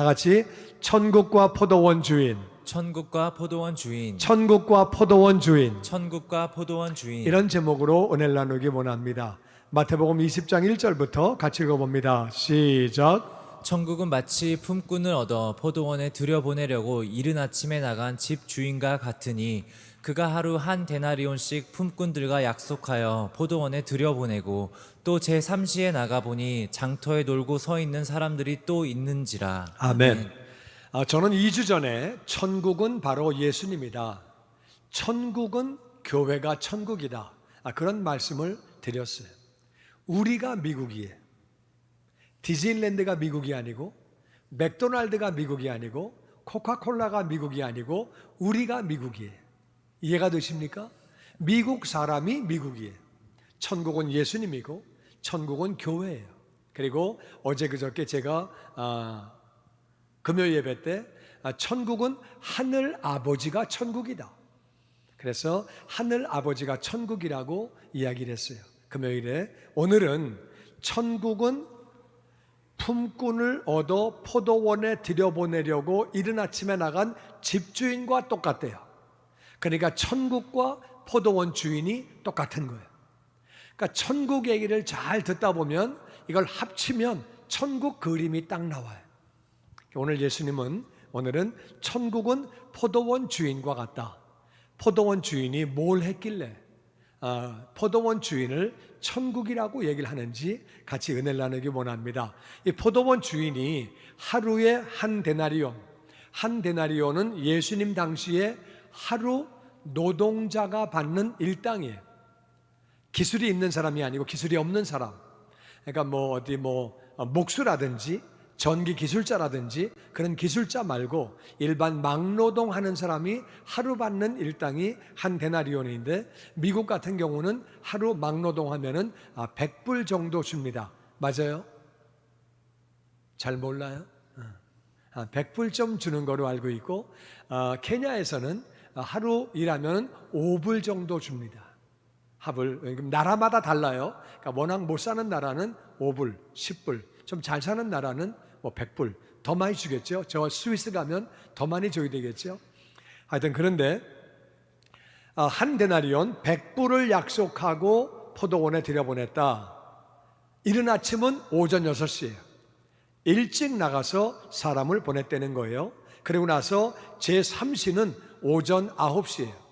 다 같이 천국과 포도원 주인, 천국과 포도원 주인, 천국과 포도원 주인, 천국과 포도원 주인. 이런 제목으로 은혜를 나누기 원합니다. 마태복음 20장 1절부터 같이 읽어봅니다. 시작. 천국은 마치 품꾼을 얻어 포도원에 들여보내려고 이른 아침에 나간 집 주인과 같으니 그가 하루 한 데나리온씩 품꾼들과 약속하여 포도원에 들여보내고 또 제3시에 나가보니 장터에 놀고 서 있는 사람들이 또 있는지라. 아멘. 저는 2주 전에 천국은 바로 예수님이다, 천국은 교회가 천국이다, 그런 말씀을 드렸어요. 우리가 미국이에요. 디즈니랜드가 미국이 아니고, 맥도날드가 미국이 아니고, 코카콜라가 미국이 아니고, 우리가 미국이에요. 이해가 되십니까? 미국 사람이 미국이에요. 천국은 예수님이고 천국은 교회예요. 그리고 어제 그저께 제가 금요 예배 때 천국은 하늘 아버지가 천국이다, 그래서 하늘 아버지가 천국이라고 이야기를 했어요. 금요일에. 오늘은 천국은 품꾼을 얻어 포도원에 들여보내려고 이른 아침에 나간 집주인과 똑같대요. 그러니까 천국과 포도원 주인이 똑같은 거예요. 그러니까 천국 얘기를 잘 듣다 보면 이걸 합치면 천국 그림이 딱 나와요. 오늘 예수님은 오늘은 천국은 포도원 주인과 같다. 포도원 주인이 뭘 했길래 포도원 주인을 천국이라고 얘기를 하는지 같이 은혜를 나누기 원합니다. 이 포도원 주인이 하루에 한 데나리온, 한 데나리온은 예수님 당시에 하루 노동자가 받는 일당이에요. 기술이 있는 사람이 아니고 기술이 없는 사람. 그러니까 목수라든지 전기 기술자라든지 그런 기술자 말고 일반 막노동 하는 사람이 하루 받는 일당이 한 데나리온인데, 미국 같은 경우는 하루 막노동 하면은 100불 정도 줍니다. 맞아요? 잘 몰라요? 100불 좀 주는 거로 알고 있고, 케냐에서는 하루 일하면 5불 정도 줍니다. 합을. 나라마다 달라요. 그러니까 워낙 못 사는 나라는 5불, 10불, 좀 잘 사는 나라는 100불 더 많이 주겠죠. 저 스위스 가면 더 많이 줘야 되겠죠. 하여튼 그런데 한 데나리온 100불을 약속하고 포도원에 들여보냈다. 이른 아침은 오전 6시예요. 일찍 나가서 사람을 보냈다는 거예요. 그리고 나서 제3시는 오전 9시예요.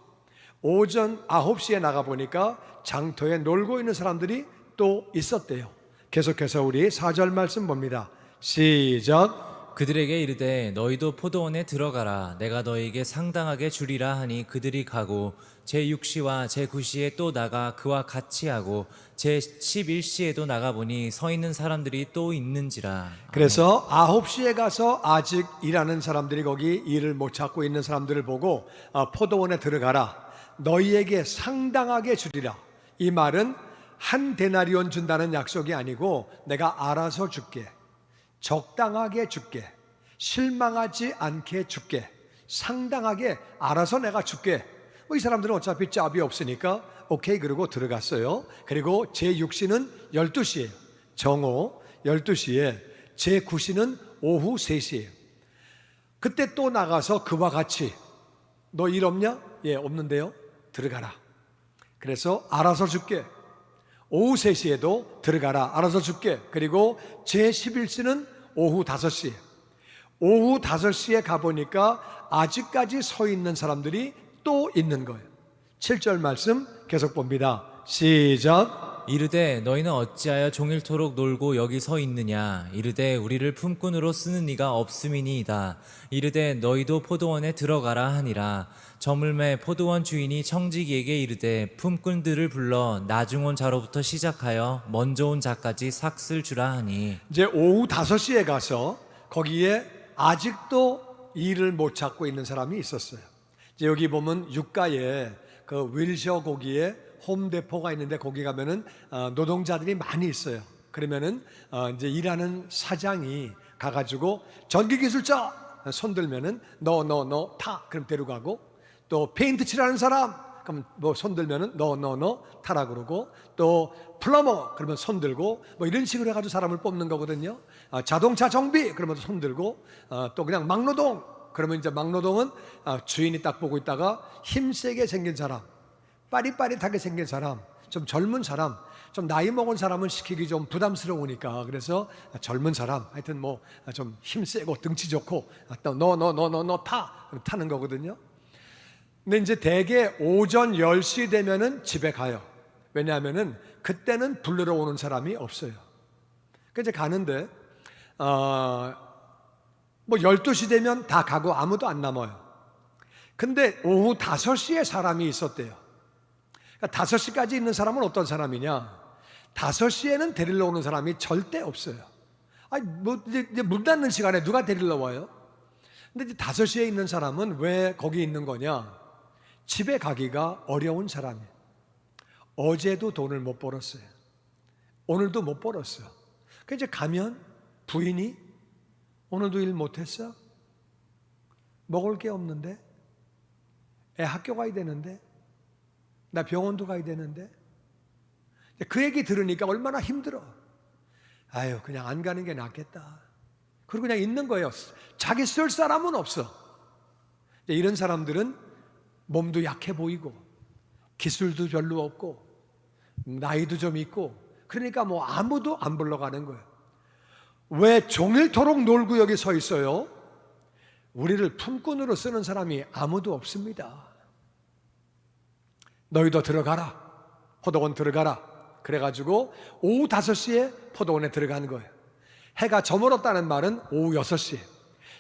오전 9시에 나가보니까 장터에 놀고 있는 사람들이 또 있었대요. 계속해서 우리 4절 말씀 봅니다. 시작. 그들에게 이르되 너희도 포도원에 들어가라. 내가 너희에게 상당하게 주리라 하니 그들이 가고 제6시와 제9시에 또 나가 그와 같이 하고 제11시에도 나가보니 서 있는 사람들이 또 있는지라. 그래서 9시에 가서 아직 일하는 사람들이 거기 일을 못 찾고 있는 사람들을 보고 포도원에 들어가라. 너희에게 상당하게 주리라. 이 말은 한 데나리온 준다는 약속이 아니고 내가 알아서 줄게, 적당하게 줄게, 실망하지 않게 줄게, 상당하게 알아서 내가 줄게. 이 사람들은 어차피 짭이 없으니까 오케이 그러고 들어갔어요. 그리고 제6시는 12시예요. 정오 12시에, 제9시는 오후 3시예요. 그때 또 나가서 그와 같이 너 일 없냐? 예, 없는데요. 들어가라. 그래서 알아서 줄게. 오후 3시에도 들어가라. 알아서 줄게. 그리고 제11시는 오후 5시에. 오후 5시에 가보니까 아직까지 서 있는 사람들이 또 있는 거예요. 7절 말씀 계속 봅니다. 시작. 이르되 너희는 어찌하여 종일토록 놀고 여기 서 있느냐. 이르되 우리를 품꾼으로 쓰는 이가 없음이니이다. 이르되 너희도 포도원에 들어가라 하니라. 저물매 포도원 주인이 청지기에게 이르되 품꾼들을 불러 나중 온 자로부터 시작하여 먼저 온 자까지 삭슬 주라 하니. 이제 오후 5시에 가서 거기에 아직도 일을 못 찾고 있는 사람이 있었어요. 이제 여기 보면 육가에 그 윌셔 거기에 홈데포가 있는데 거기 가면은 노동자들이 많이 있어요. 그러면은 이제 일하는 사장이 가가지고 전기기술자 손 들면은 너 타 그럼 데려가고, 또 페인트 칠하는 사람 그럼 뭐 손 들면은 너 타라 그러고, 또 플러머 그러면 손 들고, 뭐 이런 식으로 해가지고 사람을 뽑는 거거든요. 자동차 정비 그러면 손 들고, 또 그냥 막노동 그러면 이제 막노동은 주인이 딱 보고 있다가 힘세게 생긴 사람, 빠릿빠릿하게 생긴 사람, 좀 젊은 사람, 좀 나이 먹은 사람은 시키기 좀 부담스러우니까 그래서 젊은 사람, 하여튼 뭐 좀 힘세고 등치 좋고 너 타는 거거든요. 근데 이제 대개 오전 10시 되면은 집에 가요. 왜냐하면은 그때는 불러러 오는 사람이 없어요. 그 이제 가는데 뭐 12시 되면 다 가고 아무도 안 남아요. 근데 오후 5시에 사람이 있었대요. 그러니까 5시까지 있는 사람은 어떤 사람이냐? 5시에는 데리러 오는 사람이 절대 없어요. 아니, 뭐, 이제 문 닫는 시간에 누가 데리러 와요? 근데 이제 5시에 있는 사람은 왜 거기 있는 거냐? 집에 가기가 어려운 사람이에요. 어제도 돈을 못 벌었어요. 오늘도 못 벌었어요. 그 이제 가면 부인이 오늘도 일 못했어? 먹을 게 없는데? 애 학교 가야 되는데? 나 병원도 가야 되는데? 그 얘기 들으니까 얼마나 힘들어. 아유, 그냥 안 가는 게 낫겠다. 그리고 그냥 있는 거예요. 자기 쓸 사람은 없어. 이런 사람들은 몸도 약해 보이고 기술도 별로 없고 나이도 좀 있고, 그러니까 뭐 아무도 안 불러가는 거예요. 왜 종일토록 놀고 여기 서 있어요? 우리를 품꾼으로 쓰는 사람이 아무도 없습니다. 너희도 들어가라. 포도원 들어가라. 그래가지고 오후 5시에 포도원에 들어간 거예요. 해가 저물었다는 말은 오후 6시에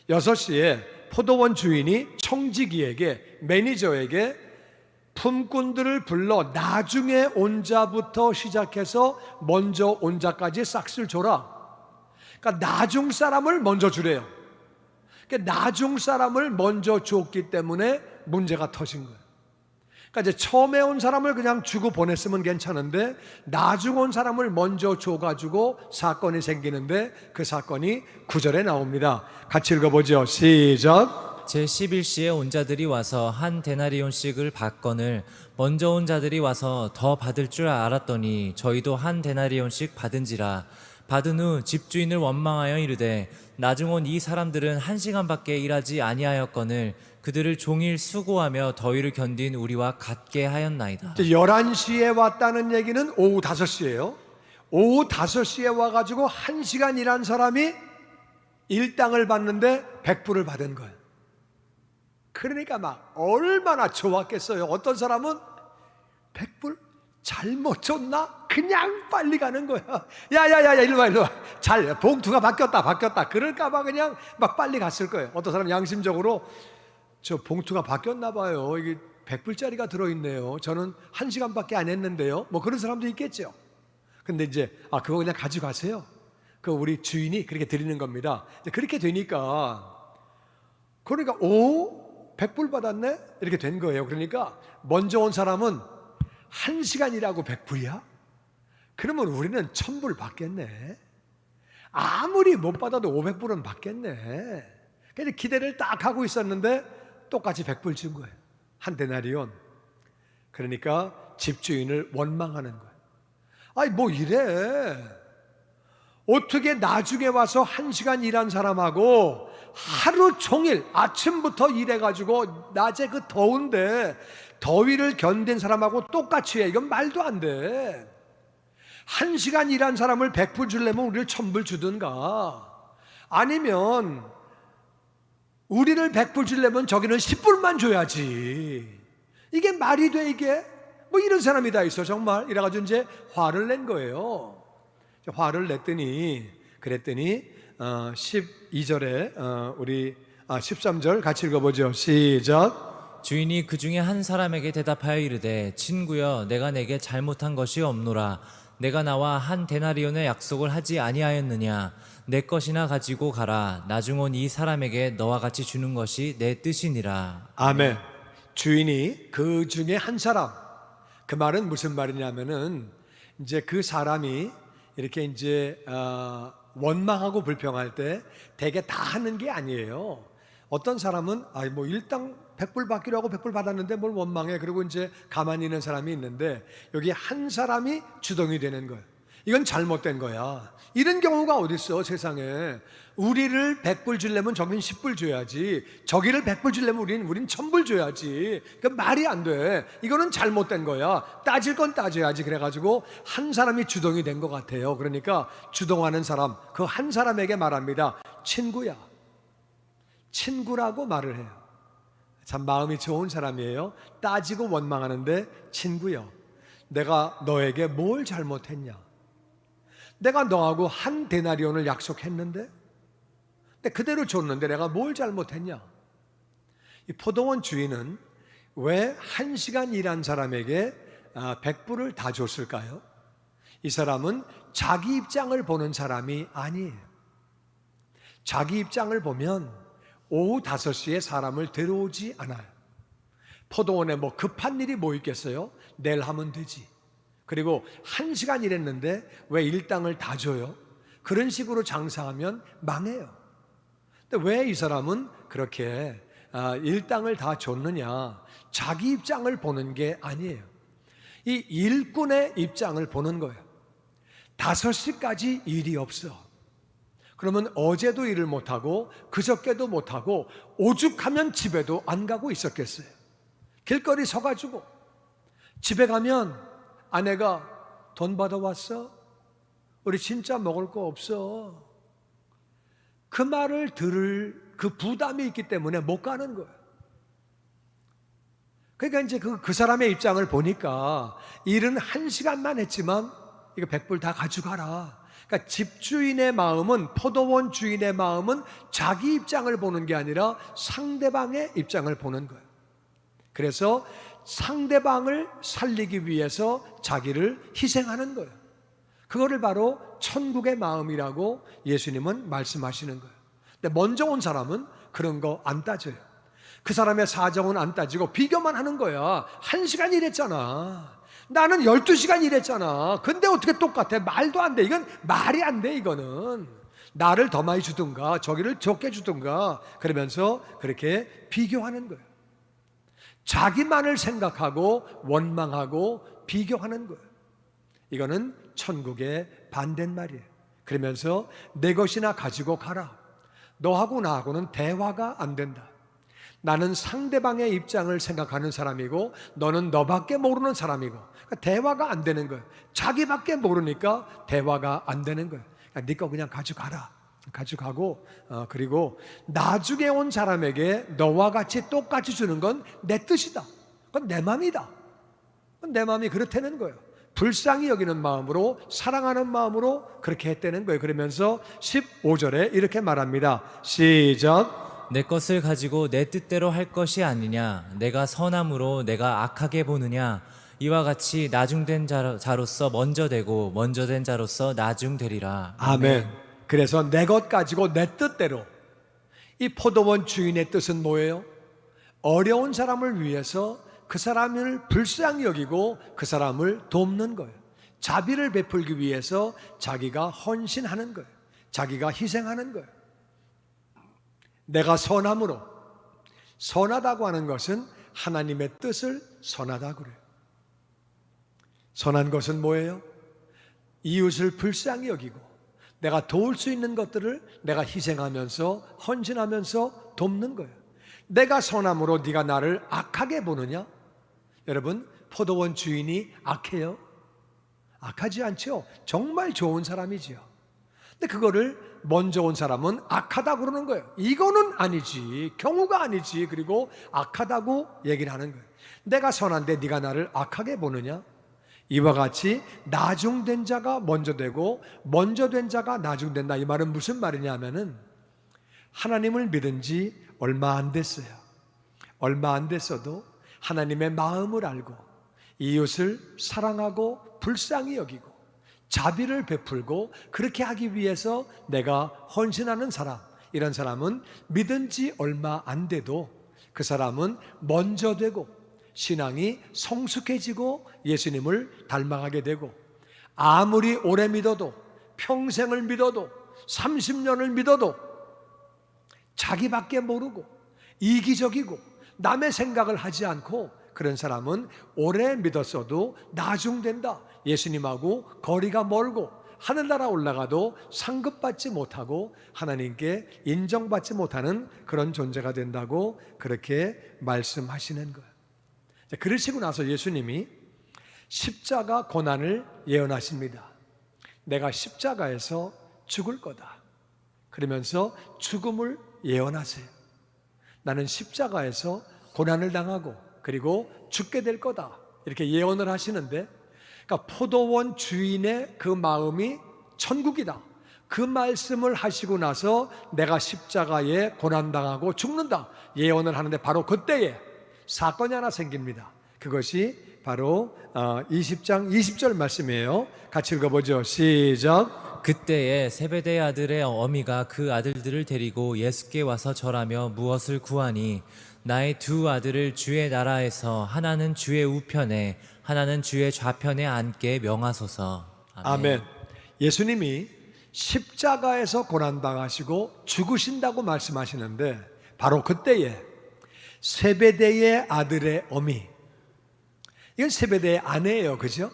6시에 포도원 주인이 청지기에게, 매니저에게 품꾼들을 불러 나중에 온 자부터 시작해서 먼저 온 자까지 싹쓸 줘라. 그러니까 나중 사람을 먼저 주래요. 그러니까 나중 사람을 먼저 줬기 때문에 문제가 터진 거예요. 그러니까 이제 처음에 온 사람을 그냥 주고 보냈으면 괜찮은데 나중 온 사람을 먼저 줘가지고 사건이 생기는데, 그 사건이 9절에 나옵니다. 같이 읽어보죠. 시작. 제11시에 온 자들이 와서 한 데나리온씩을 받거늘 먼저 온 자들이 와서 더 받을 줄 알았더니 저희도 한 데나리온씩 받은지라. 받은 후 집주인을 원망하여 이르되 나중 온 이 사람들은 1시간밖에 일하지 아니하였거늘 그들을 종일 수고하며 더위를 견딘 우리와 같게 하였나이다. 11시에 왔다는 얘기는 오후 5시예요. 오후 5시에 와가지고 1시간 일한 사람이 일당을 받는데 100불을 받은 거예요. 그러니까 막 얼마나 좋았겠어요. 어떤 사람은 100불 잘못 줬나? 그냥 빨리 가는 거야. 야야야야, 일로 와. 잘, 봉투가 바뀌었다. 그럴까봐 그냥 막 빨리 갔을 거예요. 어떤 사람 양심적으로 저 봉투가 바뀌었나 봐요. 이게 100불짜리가 들어있네요. 저는 1시간밖에 안 했는데요. 뭐 그런 사람도 있겠죠. 근데 이제 그거 그냥 가져가세요. 그 우리 주인이 그렇게 드리는 겁니다. 그렇게 되니까, 그러니까 100불 받았네? 이렇게 된 거예요. 그러니까 먼저 온 사람은 1시간이라고 100불이야? 그러면 우리는 1000불 받겠네. 아무리 못 받아도 500불은 받겠네. 그래서 기대를 딱 하고 있었는데 똑같이 100불 준 거예요. 한 데나리온. 그러니까 집주인을 원망하는 거예요. 아니 뭐 이래. 어떻게 나중에 와서 1시간 일한 사람하고 하루 종일 아침부터 일해가지고 낮에 그 더운데 더위를 견딘 사람하고 똑같이 해. 이건 말도 안 돼. 1시간 일한 사람을 100불 주려면 우리를 1000불 주든가, 아니면 우리를 100불 주려면 저기는 10불만 줘야지. 이게 말이 돼 이게? 뭐 이런 사람이 다 있어 정말. 이래가지고 이제 화를 낸 거예요. 화를 냈더니, 그랬더니 12절에 우리 13절 같이 읽어보죠. 시작. 주인이 그 중에 한 사람에게 대답하여 이르되 친구여 내가 내게 잘못한 것이 없노라. 내가 나와 한 데나리온의 약속을 하지 아니하였느냐. 내 것이나 가지고 가라. 나중 온 이 사람에게 너와 같이 주는 것이 내 뜻이니라. 아멘. 주인이 그 중에 한 사람, 그 말은 무슨 말이냐면은 이제 그 사람이 이렇게 이제 원망하고 불평할 때 대개 다 하는 게 아니에요. 어떤 사람은 뭐 일당 100불 받기로 하고 100불 받았는데 뭘 원망해. 그리고 이제 가만히 있는 사람이 있는데 여기 한 사람이 주동이 되는 거예요. 이건 잘못된 거야. 이런 경우가 어디 있어 세상에. 우리를 100불 주려면 저긴 10불 줘야지. 저기를 100불 주려면 우린 1000불 줘야지. 그 말이 안 돼. 이거는 잘못된 거야. 따질 건 따져야지. 그래가지고 한 사람이 주동이 된 것 같아요. 그러니까 주동하는 사람, 그 한 사람에게 말합니다. 친구야. 친구라고 말을 해요. 참 마음이 좋은 사람이에요. 따지고 원망하는데 친구여, 내가 너에게 뭘 잘못했냐? 내가 너하고 한 데나리온을 약속했는데, 근데 그대로 줬는데 내가 뭘 잘못했냐? 이 포도원 주인은 왜 1시간 일한 사람에게 100불을 다 줬을까요? 이 사람은 자기 입장을 보는 사람이 아니에요. 자기 입장을 보면 오후 5시에 사람을 데려오지 않아요. 포도원에 뭐 급한 일이 뭐 있겠어요? 내일 하면 되지. 그리고 1시간 일했는데 왜 일당을 다 줘요? 그런 식으로 장사하면 망해요. 근데 왜 이 사람은 그렇게 일당을 다 줬느냐? 자기 입장을 보는 게 아니에요. 이 일꾼의 입장을 보는 거예요. 5시까지 일이 없어. 그러면 어제도 일을 못하고 그저께도 못하고 오죽하면 집에도 안 가고 있었겠어요. 길거리 서가지고 집에 가면 아내가 돈 받아왔어? 우리 진짜 먹을 거 없어. 그 말을 들을 그 부담이 있기 때문에 못 가는 거예요. 그러니까 이제 그 사람의 입장을 보니까 일은 1시간만 했지만 이거 100불 다 가져가라. 그러니까 집주인의 마음은, 포도원 주인의 마음은 자기 입장을 보는 게 아니라 상대방의 입장을 보는 거예요. 그래서 상대방을 살리기 위해서 자기를 희생하는 거예요. 그거를 바로 천국의 마음이라고 예수님은 말씀하시는 거예요. 근데 먼저 온 사람은 그런 거 안 따져요. 그 사람의 사정은 안 따지고 비교만 하는 거야. 1시간 일했잖아. 나는 12시간 일했잖아. 근데 어떻게 똑같아? 말도 안 돼. 이건 말이 안 돼. 이거는 나를 더 많이 주든가 저기를 적게 주든가 그러면서 그렇게 비교하는 거예요. 자기만을 생각하고 원망하고 비교하는 거예요. 이거는 천국의 반대말이에요. 그러면서 내 것이나 가지고 가라. 너하고 나하고는 대화가 안 된다. 나는 상대방의 입장을 생각하는 사람이고 너는 너밖에 모르는 사람이고, 그러니까 대화가 안 되는 거예요. 자기밖에 모르니까 대화가 안 되는 거예요. 그러니까 네 거 그냥 가져가라. 가져가고 그리고 나중에 온 사람에게 너와 같이 똑같이 주는 건 내 뜻이다. 그건 내 마음이다. 그건 내 마음이 그렇다는 거예요. 불쌍히 여기는 마음으로, 사랑하는 마음으로 그렇게 했다는 거예요. 그러면서 15절에 이렇게 말합니다. 시작. 내 것을 가지고 내 뜻대로 할 것이 아니냐? 내가 선함으로 내가 악하게 보느냐? 이와 같이 나중된 자로서 먼저 되고 먼저 된 자로서 나중되리라. 아멘. 그래서 내 것 가지고 내 뜻대로. 이 포도원 주인의 뜻은 뭐예요? 어려운 사람을 위해서 그 사람을 불쌍히 여기고 그 사람을 돕는 거예요. 자비를 베풀기 위해서 자기가 헌신하는 거예요. 자기가 희생하는 거예요. 내가 선함으로, 선하다고 하는 것은 하나님의 뜻을 선하다고 그래요. 선한 것은 뭐예요? 이웃을 불쌍히 여기고 내가 도울 수 있는 것들을 내가 희생하면서 헌신하면서 돕는 거예요. 내가 선함으로 네가 나를 악하게 보느냐? 여러분, 포도원 주인이 악해요? 악하지 않죠? 정말 좋은 사람이지요. 근데 그거를 먼저 온 사람은 악하다고 그러는 거예요. 이거는 아니지, 경우가 아니지. 그리고 악하다고 얘기를 하는 거예요. 내가 선한데 네가 나를 악하게 보느냐? 이와 같이 나중된 자가 먼저 되고 먼저 된 자가 나중된다. 이 말은 무슨 말이냐 하면은 하나님을 믿은 지 얼마 안 됐어요. 얼마 안 됐어도 하나님의 마음을 알고 이웃을 사랑하고 불쌍히 여기고 자비를 베풀고 그렇게 하기 위해서 내가 헌신하는 사람, 이런 사람은 믿은 지 얼마 안 돼도 그 사람은 먼저 되고 신앙이 성숙해지고 예수님을 닮아가게 되고, 아무리 오래 믿어도, 평생을 믿어도, 30년을 믿어도 자기밖에 모르고 이기적이고 남의 생각을 하지 않고 그런 사람은 오래 믿었어도 나중된다. 예수님하고 거리가 멀고 하늘나라 올라가도 상급받지 못하고 하나님께 인정받지 못하는 그런 존재가 된다고 그렇게 말씀하시는 거예요. 그러시고 나서 예수님이 십자가 고난을 예언하십니다. 내가 십자가에서 죽을 거다. 그러면서 죽음을 예언하세요. 나는 십자가에서 고난을 당하고 그리고 죽게 될 거다. 이렇게 예언을 하시는데, 그러니까 포도원 주인의 그 마음이 천국이다. 그 말씀을 하시고 나서 내가 십자가에 고난당하고 죽는다 예언을 하는데, 바로 그때에 사건이 하나 생깁니다. 그것이 바로 20장 20절 말씀이에요. 같이 읽어보죠. 시작. 그때에 세베대의 아들의 어미가 그 아들들을 데리고 예수께 와서 절하며 무엇을 구하니 나의 두 아들을 주의 나라에서 하나는 주의 우편에 하나는 주의 좌편에 앉게 명하소서. 아멘. 예수님이 십자가에서 고난당하시고 죽으신다고 말씀하시는데, 바로 그때에 세베대의 아들의 어미, 이건 세베대의 아내예요. 그죠?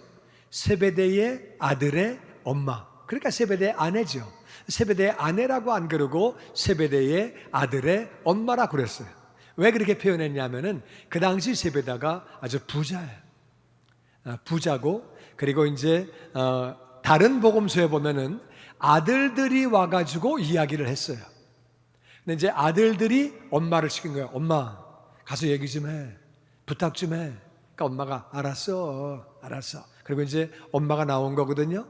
세베대의 아들의 엄마, 그러니까 세베대의 아내죠. 세베대의 아내라고 안 그러고 세베대의 아들의 엄마라 그랬어요. 왜 그렇게 표현했냐면은 그 당시 세베다가 아주 부자예요. 부자고, 그리고 이제 다른 복음서에 보면은 아들들이 와가지고 이야기를 했어요. 근데 이제 아들들이 엄마를 시킨 거예요. 엄마, 가서 얘기 좀 해. 부탁 좀 해. 그러니까 엄마가 알았어. 그리고 이제 엄마가 나온 거거든요.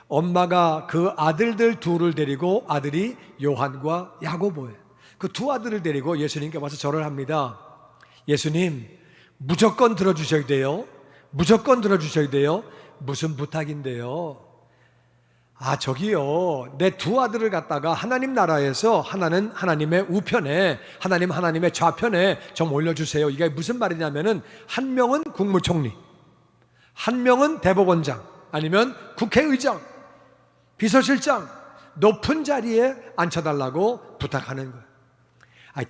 엄마가 그 아들들 둘을 데리고, 아들이 요한과 야고보예요. 그 두 아들을 데리고 예수님께 와서 절을 합니다. 예수님, 무조건 들어주셔야 돼요. 무조건 들어주셔야 돼요. 무슨 부탁인데요? 저기요, 내 두 아들을 갖다가 하나님 나라에서 하나는 하나님의 우편에, 하나님의 좌편에 좀 올려주세요. 이게 무슨 말이냐면은, 한 명은 국무총리, 한 명은 대법원장, 아니면 국회의장, 비서실장, 높은 자리에 앉혀달라고 부탁하는 거예요.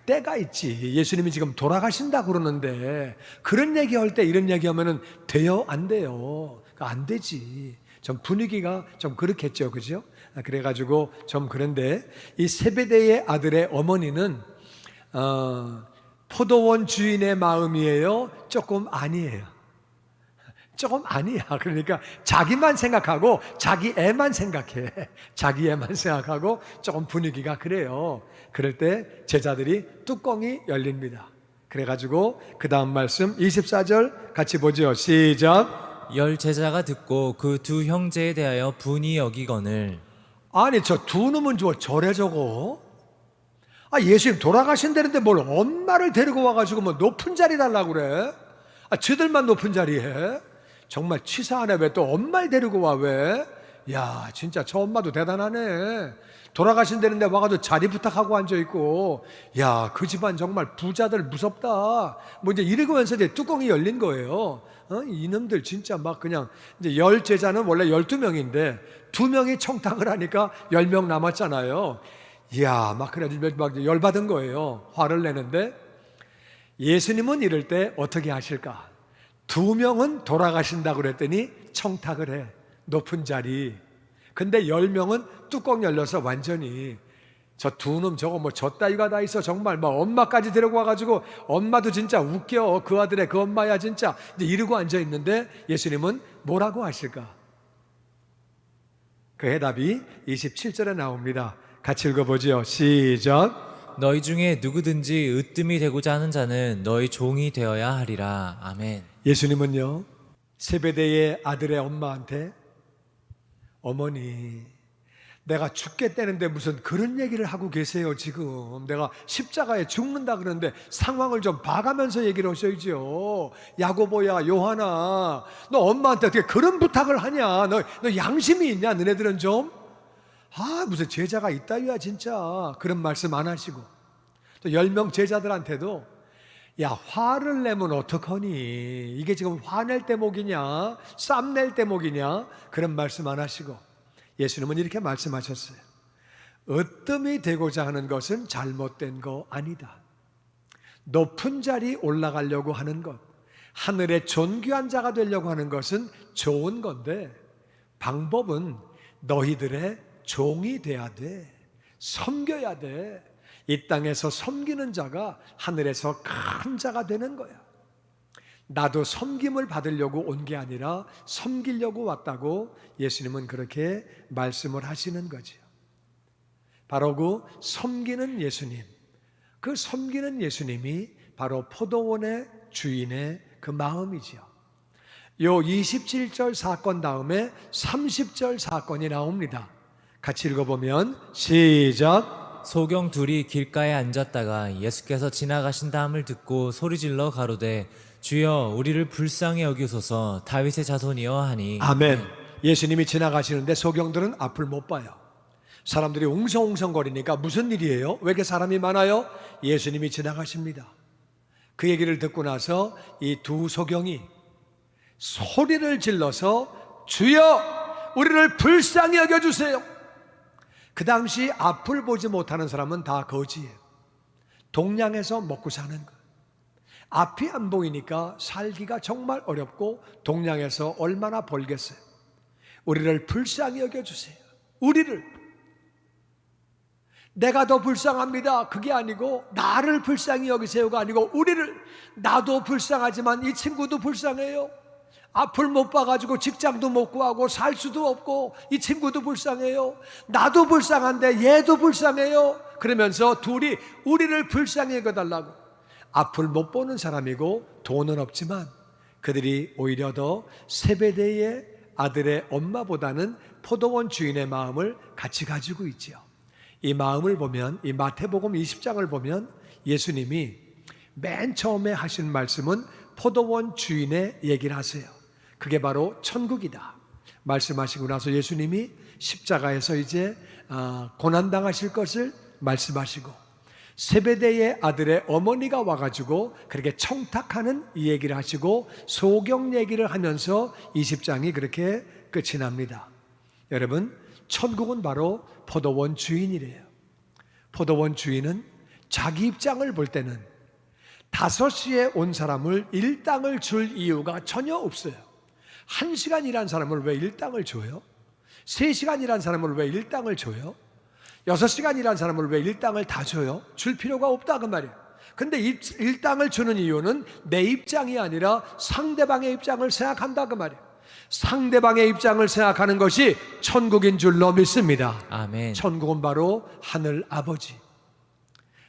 때가 있지. 예수님이 지금 돌아가신다 그러는데 그런 얘기할 때 이런 얘기하면은 돼요? 안 돼요? 안 되지. 좀 분위기가 좀 그렇겠죠, 그죠? 그래가지고 좀 그런데, 이 세베대의 아들의 어머니는 포도원 주인의 마음이에요? 조금 아니에요. 조금 아니야. 그러니까 자기만 생각하고 자기 애만 생각해. 자기 애만 생각하고 조금 분위기가 그래요. 그럴 때 제자들이 뚜껑이 열립니다. 그래가지고 그 다음 말씀 24절 같이 보죠. 시작. 열 제자가 듣고 그 두 형제에 대하여 분이 여기거늘. 아니, 저 두 놈은 저래 저거. 예수님 돌아가신다는데 뭘 엄마를 데리고 와가지고 뭐 높은 자리 달라고 그래? 저들만 높은 자리에? 정말 치사하네. 왜 또 엄마를 데리고 와? 왜? 야, 진짜 저 엄마도 대단하네. 돌아가신다는데 와가지고 자리 부탁하고 앉아있고, 야, 그 집안 정말 부자들 무섭다. 뭐 이제 이러면서 이제 뚜껑이 열린 거예요. 이놈들 진짜 막 그냥, 이제 열 제자는 원래 12명인데 2명이 청탁을 하니까 10명 남았잖아요. 이야, 막 그래가지고 막 열받은 거예요. 화를 내는데, 예수님은 이럴 때 어떻게 하실까? 2명은 돌아가신다고 그랬더니 청탁을 해. 높은 자리. 근데 10명은 뚜껑 열려서 완전히, 저 두 놈 저거 뭐 저따위가 다 있어. 정말 막 엄마까지 데리고 와가지고, 엄마도 진짜 웃겨. 그 아들의 그 엄마야 진짜. 이제 이러고 앉아있는데 예수님은 뭐라고 하실까? 그 해답이 27절에 나옵니다. 같이 읽어보죠. 시작. 너희 중에 누구든지 으뜸이 되고자 하는 자는 너희 종이 되어야 하리라. 아멘. 예수님은요, 세베대의 아들의 엄마한테, 어머니, 내가 죽겠다는데 무슨 그런 얘기를 하고 계세요. 지금 내가 십자가에 죽는다 그러는데 상황을 좀 봐가면서 얘기를 하셔야죠. 야고보야, 요한아, 너 엄마한테 어떻게 그런 부탁을 하냐? 너 양심이 있냐? 너네들은 좀? 무슨 제자가 있다위야 진짜. 그런 말씀 안 하시고, 또 10명 제자들한테도, 야, 화를 내면 어떡하니? 이게 지금 화낼 대목이냐? 쌈낼 대목이냐? 그런 말씀 안 하시고, 예수님은 이렇게 말씀하셨어요. 으뜸이 되고자 하는 것은 잘못된 거 아니다. 높은 자리 올라가려고 하는 것, 하늘의 존귀한 자가 되려고 하는 것은 좋은 건데 방법은 너희들의 종이 돼야 돼. 섬겨야 돼. 이 땅에서 섬기는 자가 하늘에서 큰 자가 되는 거야. 나도 섬김을 받으려고 온 게 아니라 섬기려고 왔다고 예수님은 그렇게 말씀을 하시는 거죠. 바로 그 섬기는 예수님, 그 섬기는 예수님이 바로 포도원의 주인의 그 마음이지요. 요 27절 사건 다음에 30절 사건이 나옵니다. 같이 읽어보면 시작. 소경 둘이 길가에 앉았다가 예수께서 지나가신다함을 듣고 소리질러 가로되 주여 우리를 불쌍히 여기소서 다윗의 자손이여 하니. 아멘. 예수님이 지나가시는데 소경들은 앞을 못 봐요. 사람들이 웅성웅성거리니까 무슨 일이에요? 왜 이렇게 사람이 많아요? 예수님이 지나가십니다. 그 얘기를 듣고 나서 이 두 소경이 소리를 질러서 주여 우리를 불쌍히 여겨주세요. 그 당시 앞을 보지 못하는 사람은 다 거지예요. 동양에서 먹고 사는 거. 앞이 안 보이니까 살기가 정말 어렵고 동양에서 얼마나 벌겠어요. 우리를 불쌍히 여겨주세요. 우리를. 내가 더 불쌍합니다. 그게 아니고 나를 불쌍히 여기세요가 아니고 우리를. 나도 불쌍하지만 이 친구도 불쌍해요. 앞을 못 봐가지고 직장도 못 구하고 살 수도 없고 이 친구도 불쌍해요. 나도 불쌍한데 얘도 불쌍해요. 그러면서 둘이 우리를 불쌍히 여겨달라고. 앞을 못 보는 사람이고 돈은 없지만 그들이 오히려 더 세베대의 아들의 엄마보다는 포도원 주인의 마음을 같이 가지고 있지요. 이 마음을 보면, 이 마태복음 20장을 보면 예수님이 맨 처음에 하신 말씀은 포도원 주인의 얘기를 하세요. 그게 바로 천국이다 말씀하시고 나서 예수님이 십자가에서 이제 고난당하실 것을 말씀하시고 세베대의 아들의 어머니가 와가지고 그렇게 청탁하는 이 얘기를 하시고 소경 얘기를 하면서 20장이 그렇게 끝이 납니다. 여러분, 천국은 바로 포도원 주인이래요. 포도원 주인은 자기 입장을 볼 때는 5시에 온 사람을 일당을 줄 이유가 전혀 없어요. 1시간 일한 사람을 왜 일당을 줘요? 3시간 일한 사람을 왜 일당을 줘요? 6시간 일한 사람을 왜 일당을 다 줘요? 줄 필요가 없다 그 말이에요. 근데 일당을 주는 이유는 내 입장이 아니라 상대방의 입장을 생각한다 그 말이에요. 상대방의 입장을 생각하는 것이 천국인 줄로 믿습니다. 아멘. 천국은 바로 하늘 아버지.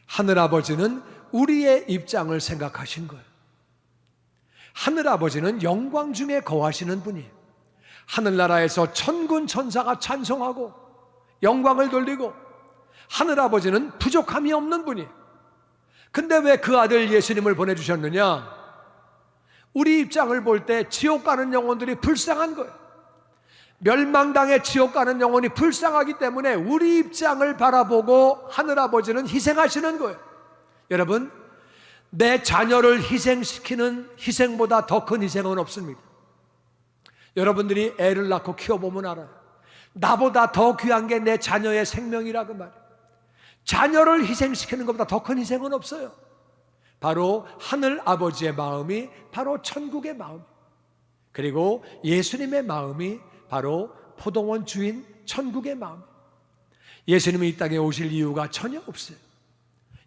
하늘 아버지는 우리의 입장을 생각하신 거예요. 하늘 아버지는 영광 중에 거하시는 분이에요. 하늘나라에서 천군 천사가 찬송하고 영광을 돌리고 하늘 아버지는 부족함이 없는 분이에요. 근데 왜 그 아들 예수님을 보내주셨느냐? 우리 입장을 볼 때 지옥 가는 영혼들이 불쌍한 거예요. 멸망당해 지옥 가는 영혼이 불쌍하기 때문에 우리 입장을 바라보고 하늘 아버지는 희생하시는 거예요. 여러분, 내 자녀를 희생시키는 희생보다 더 큰 희생은 없습니다. 여러분들이 애를 낳고 키워보면 알아요. 나보다 더 귀한 게 내 자녀의 생명이라고 말이에요. 자녀를 희생시키는 것보다 더 큰 희생은 없어요. 바로 하늘 아버지의 마음이 바로 천국의 마음, 그리고 예수님의 마음이 바로 포도원 주인 천국의 마음. 예수님이 이 땅에 오실 이유가 전혀 없어요.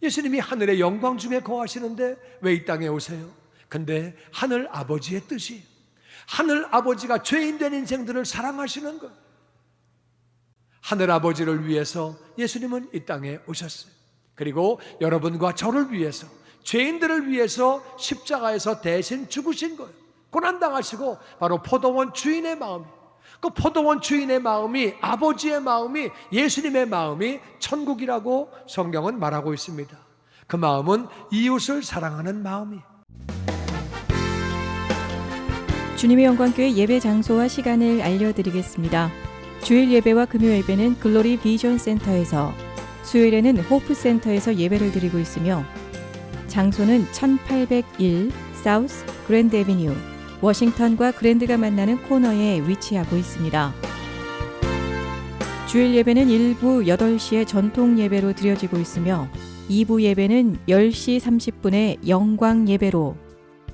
예수님이 하늘의 영광 중에 거하시는데 왜 이 땅에 오세요? 근데 하늘 아버지의 뜻이, 하늘 아버지가 죄인된 인생들을 사랑하시는 것, 하늘 아버지를 위해서 예수님은 이 땅에 오셨어요. 그리고 여러분과 저를 위해서, 죄인들을 위해서 십자가에서 대신 죽으신 거예요. 고난당하시고 바로 포도원 주인의 마음, 그 포도원 주인의 마음이, 아버지의 마음이, 예수님의 마음이 천국이라고 성경은 말하고 있습니다. 그 마음은 이웃을 사랑하는 마음이에요. 주님의 영광교회 예배 장소와 시간을 알려드리겠습니다. 주일 예배와 금요 예배는 글로리 비전 센터에서, 수요일에는 호프 센터에서 예배를 드리고 있으며 장소는 1801 사우스 그랜드 애비뉴 워싱턴과 그랜드가 만나는 코너에 위치하고 있습니다. 주일 예배는 일부 8시에 전통 예배로 드려지고 있으며 2부 예배는 10시 30분에 영광 예배로,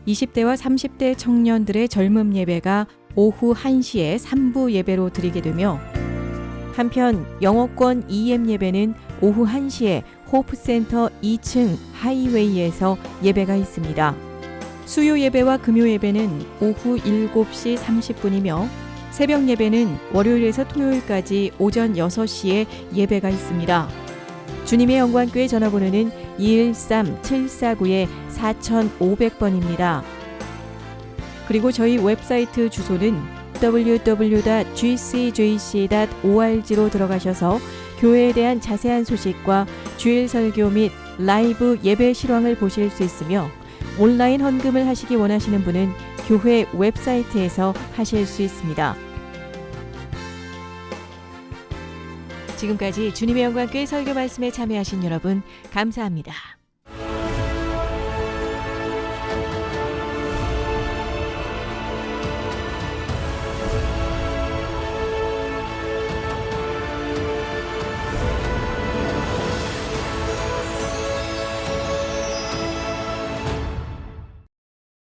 20대와 30대 청년들의 젊음 예배가 오후 1시에 3부 예배로 드리게 되며, 한편 영어권 EM 예배는 오후 1시에 호프센터 2층 하이웨이에서 예배가 있습니다. 수요 예배와 금요 예배는 오후 7시 30분이며 새벽 예배는 월요일에서 토요일까지 오전 6시에 예배가 있습니다. 주님의 영광교회 전화번호는 213-749-4500번입니다. 그리고 저희 웹사이트 주소는 www.gcjc.org로 들어가셔서 교회에 대한 자세한 소식과 주일 설교 및 라이브 예배 실황을 보실 수 있으며, 온라인 헌금을 하시기 원하시는 분은 교회 웹사이트에서 하실 수 있습니다. 지금까지 주님의 영광교회 설교 말씀에 참여하신 여러분 감사합니다.